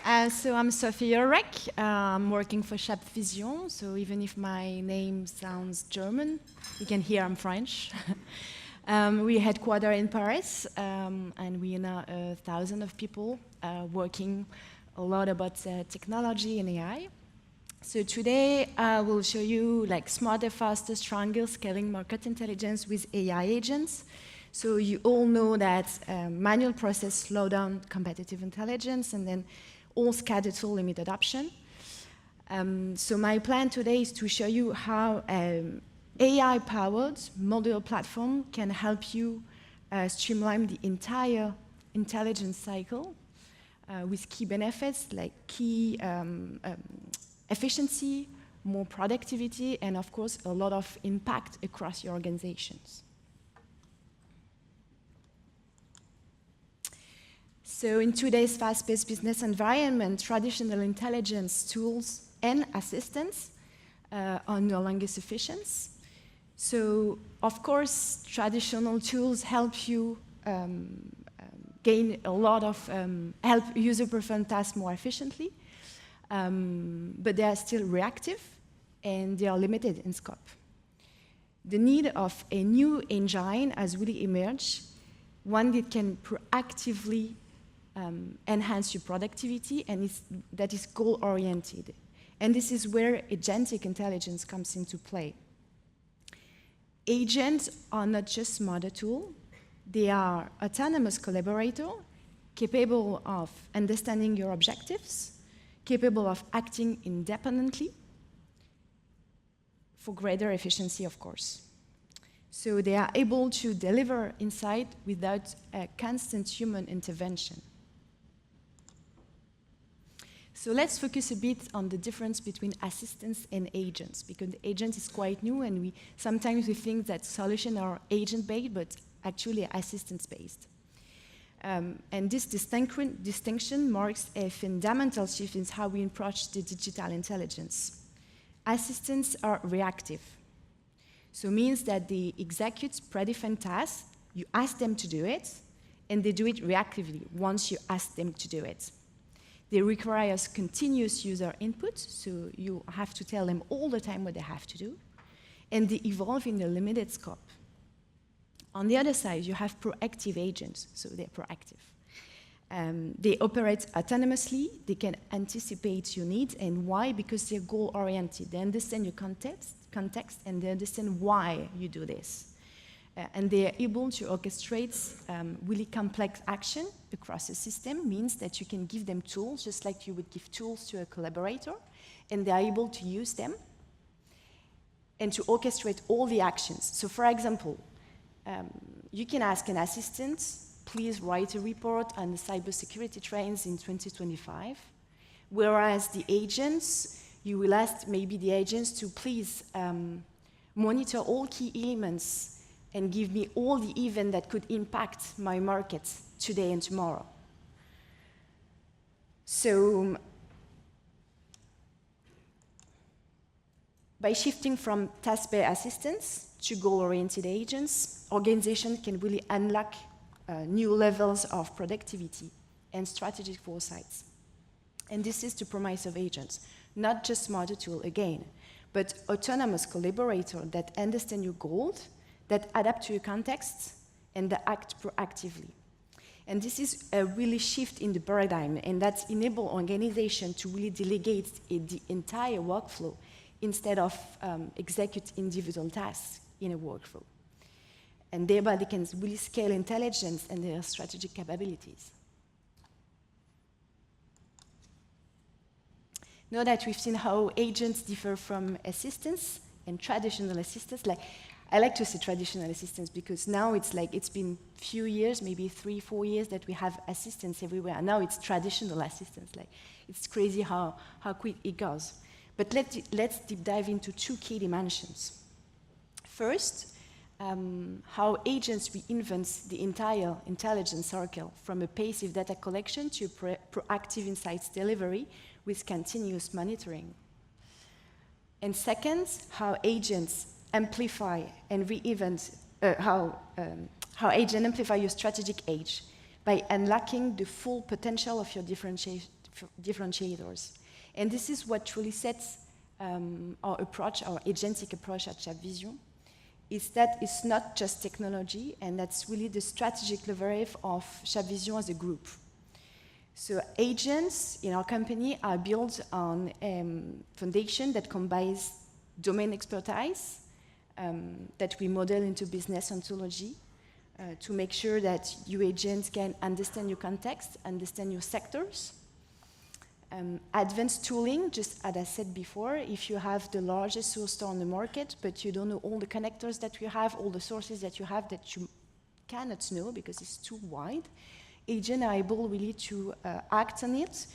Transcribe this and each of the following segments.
So I'm Sophie Ulrich. I'm working for ChapsVision. So even if my name sounds German, you can hear I'm French. We headquarter in Paris, and we are now 1,000 of people working a lot about technology and AI. So today I will show you like smarter, faster, stronger scaling market intelligence with AI agents. So you all know that manual process slow down competitive intelligence, and then all scattered tool limit adoption. So my plan today is to show you how AI-powered modular platform can help you streamline the entire intelligence cycle with key benefits like key efficiency, more productivity, and of course a lot of impact across your organizations. So in today's fast-paced business environment, traditional intelligence tools and assistants are no longer sufficient. So of course, traditional tools help you gain a lot of, help user perform tasks more efficiently, but they are still reactive and they are limited in scope. The need of a new engine has really emerged, one that can proactively enhance your productivity and that is goal-oriented. And this is where agentic intelligence comes into play. Agents are not just smarter tools, they are autonomous collaborators capable of understanding your objectives, capable of acting independently for greater efficiency, of course. So they are able to deliver insight without a constant human intervention. So let's focus a bit on the difference between assistants and agents, because the agent is quite new, and sometimes we think that solutions are agent-based, but actually assistance-based. And this distinction marks a fundamental shift in how we approach the digital intelligence. Assistants are reactive, so it means that they execute predefined tasks, you ask them to do it, and they do it reactively once you ask them to do it. They require continuous user input, so you have to tell them all the time what they have to do, and they evolve in a limited scope. On the other side, you have proactive agents, so they're proactive. They operate autonomously, they can anticipate your needs, and why? Because they're goal-oriented. They understand your context, and they understand why you do this. And they are able to orchestrate really complex action across the system, means that you can give them tools, just like you would give tools to a collaborator, and they are able to use them and to orchestrate all the actions. So for example, you can ask an assistant, please write a report on the cybersecurity trends in 2025, whereas the agents, you will ask maybe the agents to please monitor all key elements and give me all the events that could impact my market today and tomorrow. So by shifting from task-based assistants to goal-oriented agents, organizations can really unlock new levels of productivity and strategic foresights. And this is the promise of agents, not just smarter tools again, but autonomous collaborators that understand your goals, that adapt to your context, and that act proactively. And this is a really shift in the paradigm, and that enables organizations to really delegate the entire workflow instead of execute individual tasks in a workflow. And thereby they can really scale intelligence and their strategic capabilities. Now that we've seen how agents differ from assistants and traditional assistants, I like to say traditional assistants because now it's been a few years, maybe 3-4 years that we have assistants everywhere. And now it's traditional assistants. It's crazy how quick it goes. But let's deep dive into two key dimensions. First, how agents reinvent the entire intelligence circle from a passive data collection to proactive insights delivery with continuous monitoring. And second, how agents amplify and reinvent, how agents amplify your strategic edge by unlocking the full potential of your differentiators. And this is what truly sets our approach, our agentic approach at ChapsVision, is that it's not just technology, and that's really the strategic leverage of ChapsVision as a group. So agents in our company are built on a foundation that combines domain expertise that we model into business ontology to make sure that you agents can understand your context, understand your sectors. Advanced tooling, just as I said before, if you have the largest source store on the market, but you don't know all the connectors that you have, all the sources that you have that you cannot know because it's too wide, agents are able really to act on it,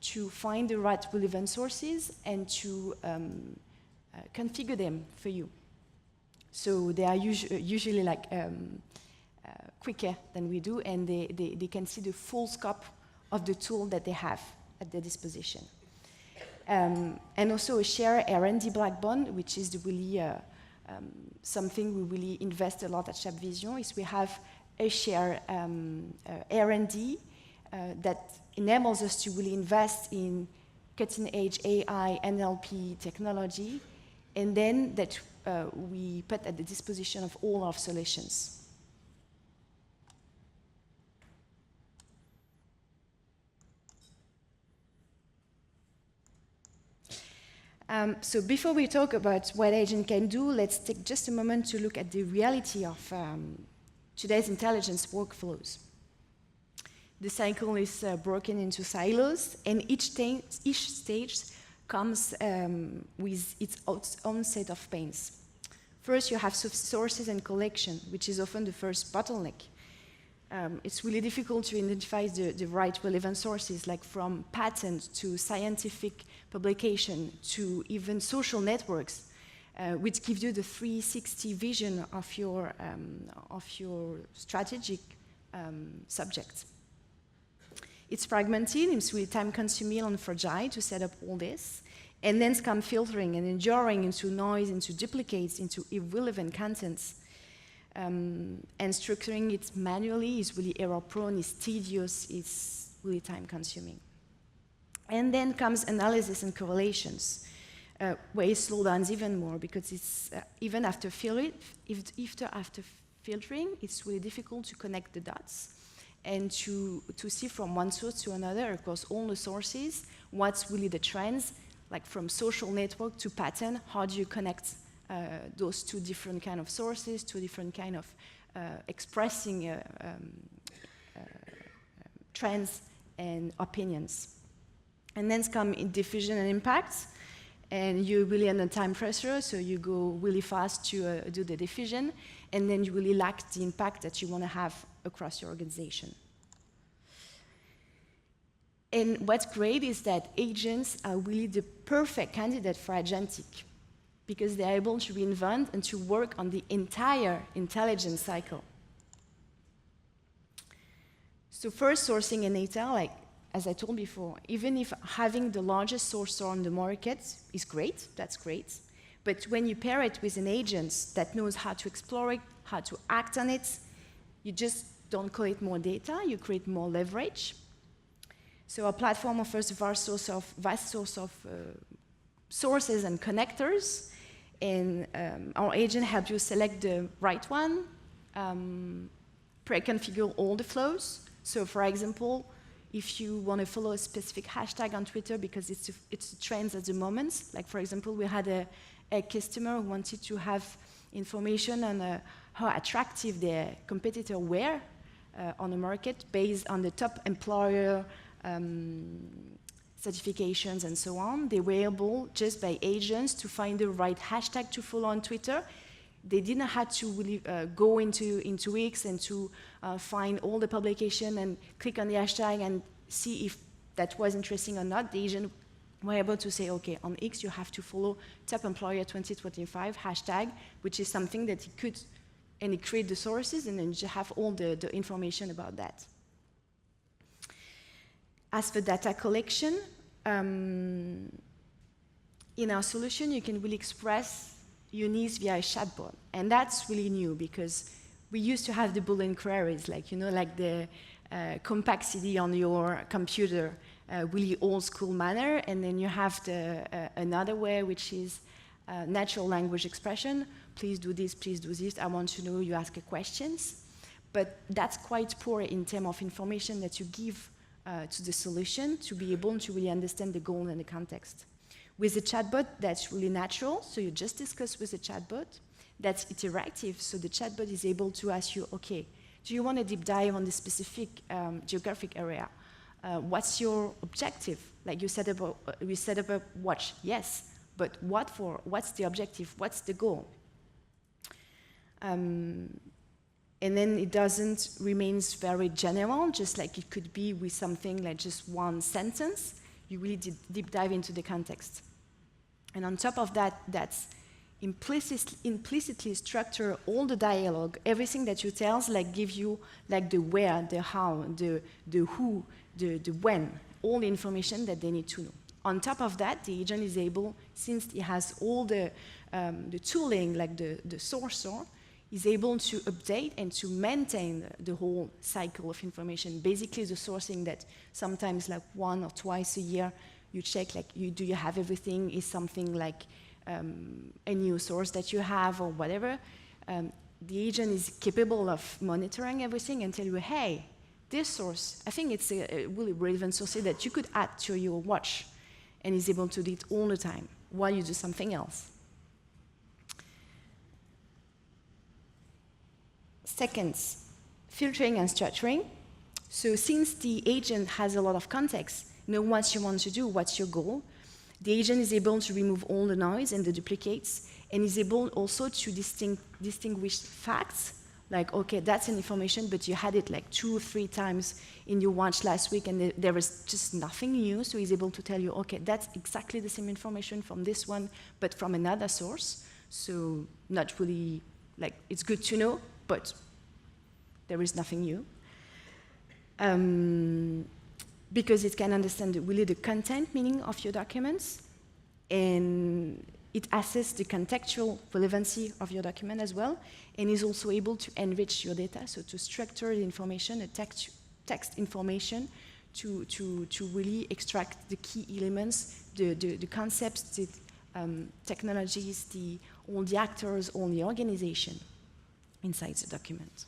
to find the right relevant sources, and to configure them for you. So they are usually like quicker than we do, and they can see the full scope of the tool that they have at their disposition. And also a shared R&D backbone, which is really something we really invest a lot at ChapsVision, is we have a shared R&D that enables us to really invest in cutting-edge AI, NLP technology, and then that we put at the disposition of all our solutions. So before we talk about what agent can do, let's take just a moment to look at the reality of today's intelligence workflows. The cycle is broken into silos, and each stage comes with its own set of pains. First, you have sources and collection, which is often the first bottleneck. It's really difficult to identify the right relevant sources, like from patents to scientific publication to even social networks, which give you the 360 vision of your strategic subject. It's fragmented, it's really time-consuming and fragile to set up all this, and then come filtering and enduring into noise, into duplicates, into irrelevant contents. And structuring it manually is really error-prone, it's tedious, it's really time-consuming. And then comes analysis and correlations, where it slows down even more, because it's even after filtering, it's really difficult to connect the dots and to see from one source to another across all the sources what's really the trends, like from social network to pattern. How do you connect those two different kind of sources, two different kind of expressing trends and opinions. And then come in diffusion and impact, and you're really under time pressure, so you go really fast to do the diffusion, and then you really lack the impact that you want to have across your organization. And what's great is that agents are really the perfect candidate for agentic, because they're able to reinvent and to work on the entire intelligence cycle. So first, sourcing and data, like as I told before, even if having the largest source on the market is great, that's great, but when you pair it with an agent that knows how to explore it, how to act on it, you just don't collect more data, you create more leverage. So our platform offers a vast source of sources and connectors, and our agent helps you select the right one, pre-configure all the flows. So for example, if you want to follow a specific hashtag on Twitter because it's a trend at the moment, like for example, we had a customer who wanted to have information on how attractive their competitor were on the market based on the top employer certifications and so on. They were able, just by agents, to find the right hashtag to follow on Twitter. They didn't have to really go into X and to find all the publication and click on the hashtag and see if that was interesting or not. The agent were able to say, okay, on X you have to follow top employer 2025 hashtag, which is something that he could, and he create the sources, and then you have all the information about that. As for data collection, in our solution, you can really express your needs via a chatbot. And that's really new because we used to have the Boolean queries, like, you know, like the compact CD on your computer really old school manner, and then you have the another way, which is natural language expression. Please do this, I want to know, you ask questions. But that's quite poor in terms of information that you give to the solution to be able to really understand the goal and the context. With the chatbot, that's really natural, so you just discuss with the chatbot. That's interactive, so the chatbot is able to ask you, okay, do you want to deep dive on this specific geographic area? What's your objective? Like you set up a watch, yes, but what for? What's the objective? What's the goal? And then it doesn't remains very general, just like it could be with something like just one sentence. You really deep dive into the context. And on top of that, that's implicitly structure all the dialogue, everything that you tell, like give you like the where, the how, the who, the when, all the information that they need to know. On top of that, the agent is able, since it has all the tooling, like the sourcer, is able to update and to maintain the whole cycle of information. Basically, the sourcing that sometimes like 1 or twice a year, you check like, do you have everything? Is something like a new source that you have or whatever. The agent is capable of monitoring everything and tell you, hey, this source, I think it's a really relevant source that you could add to your watch, and is able to do it all the time while you do something else. Second, filtering and structuring. So since the agent has a lot of context, know what you want to do, what's your goal, the agent is able to remove all the noise and the duplicates, and is able also to distinguish facts, like, okay, that's an information, but you had it like 2 or 3 times in your watch last week, and there was just nothing new, so he's able to tell you, okay, that's exactly the same information from this one, but from another source. So not really, like, it's good to know, but there is nothing new. Because it can understand really the content meaning of your documents, and it assesses the contextual relevancy of your document as well, and is also able to enrich your data, so to structure the information, the text information, to really extract the key elements, the concepts, the technologies, all the actors, all the organization inside the document.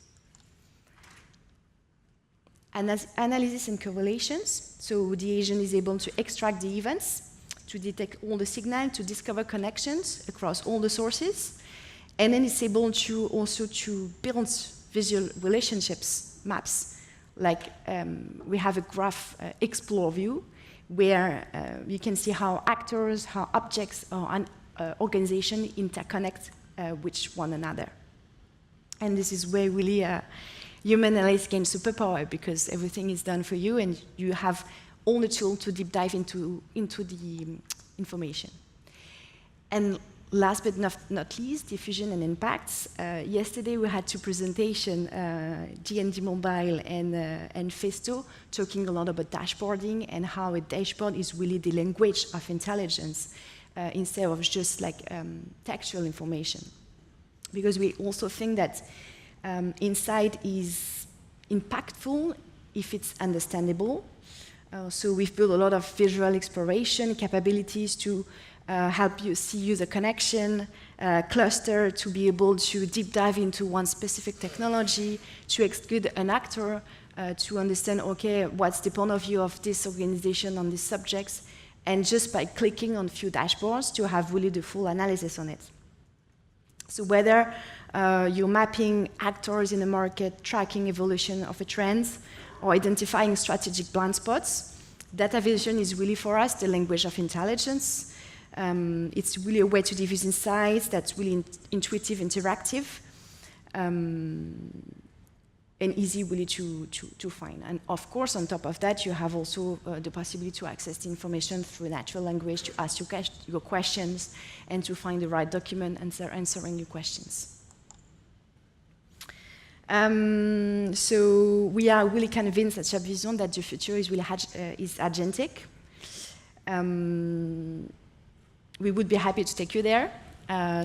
Analysis and correlations. So the agent is able to extract the events, to detect all the signal, to discover connections across all the sources, and then it's able to also to build visual relationships, maps. Like we have a graph explore view, where you can see how actors, how objects, or organization interconnect with one another. And this is where really human analysis gains superpower, because everything is done for you, and you have all the tools to deep dive into the information. And last but not least, diffusion and impacts. Yesterday we had 2 presentations, G&D Mobile and Festo, talking a lot about dashboarding and how a dashboard is really the language of intelligence instead of just like textual information. Because we also think that insight is impactful if it's understandable. So we've built a lot of visual exploration capabilities to help you see user connection, cluster, to be able to deep dive into one specific technology, to exclude an actor, to understand, okay, what's the point of view of this organization on these subjects, and just by clicking on a few dashboards to have really the full analysis on it. So whether you're mapping actors in the market, tracking evolution of a trend, or identifying strategic blind spots, data vision is really for us the language of intelligence. It's really a way to diffuse insights that's really intuitive, interactive, and easy really to find. And of course, on top of that, you have also the possibility to access the information through natural language, to ask your questions, and to find the right document answering your questions. So we are really convinced at ChapsVision that the future is really is agentic. We would be happy to take you there.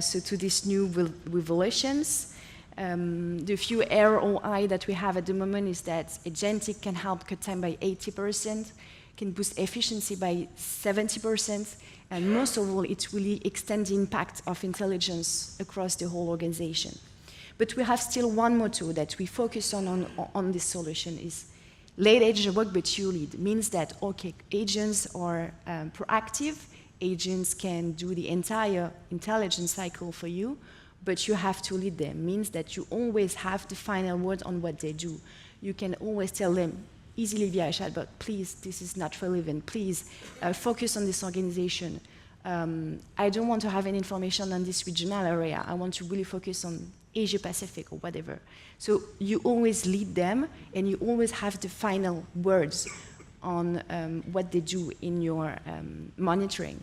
So to these new revolutions. The few ROI that we have at the moment is that agentic can help cut time by 80%, can boost efficiency by 70%, and most of all, it really extends the impact of intelligence across the whole organization. But we have still one motto that we focus on this solution is let agent work, but you lead. Means that, okay, agents are proactive, agents can do the entire intelligence cycle for you, but you have to lead them. Means that you always have the final word on what they do. You can always tell them, easily via chat, but please, this is not relevant. Please focus on this organization. I don't want to have any information on this regional area. I want to really focus on Asia Pacific or whatever. So you always lead them, and you always have the final words on what they do in your monitoring.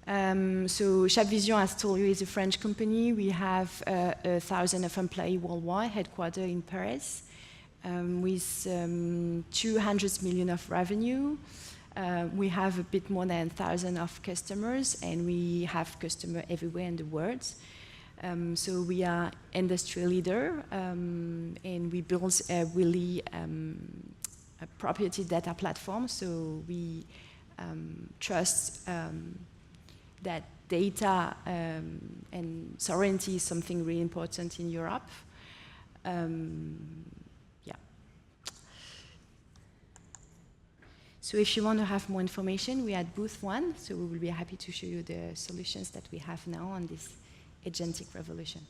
So ChapsVision, as told you, is a French company. We have 1,000 of employees worldwide, headquartered in Paris, with 200 million of revenue. We have a bit more than 1,000 of customers, and we have customers everywhere in the world. So we are industry leader, and we build a really a proprietary data platform. So we trust that data and sovereignty is something really important in Europe. Yeah. So if you want to have more information, we are at booth 1, so we will be happy to show you the solutions that we have now on this agentic revolution.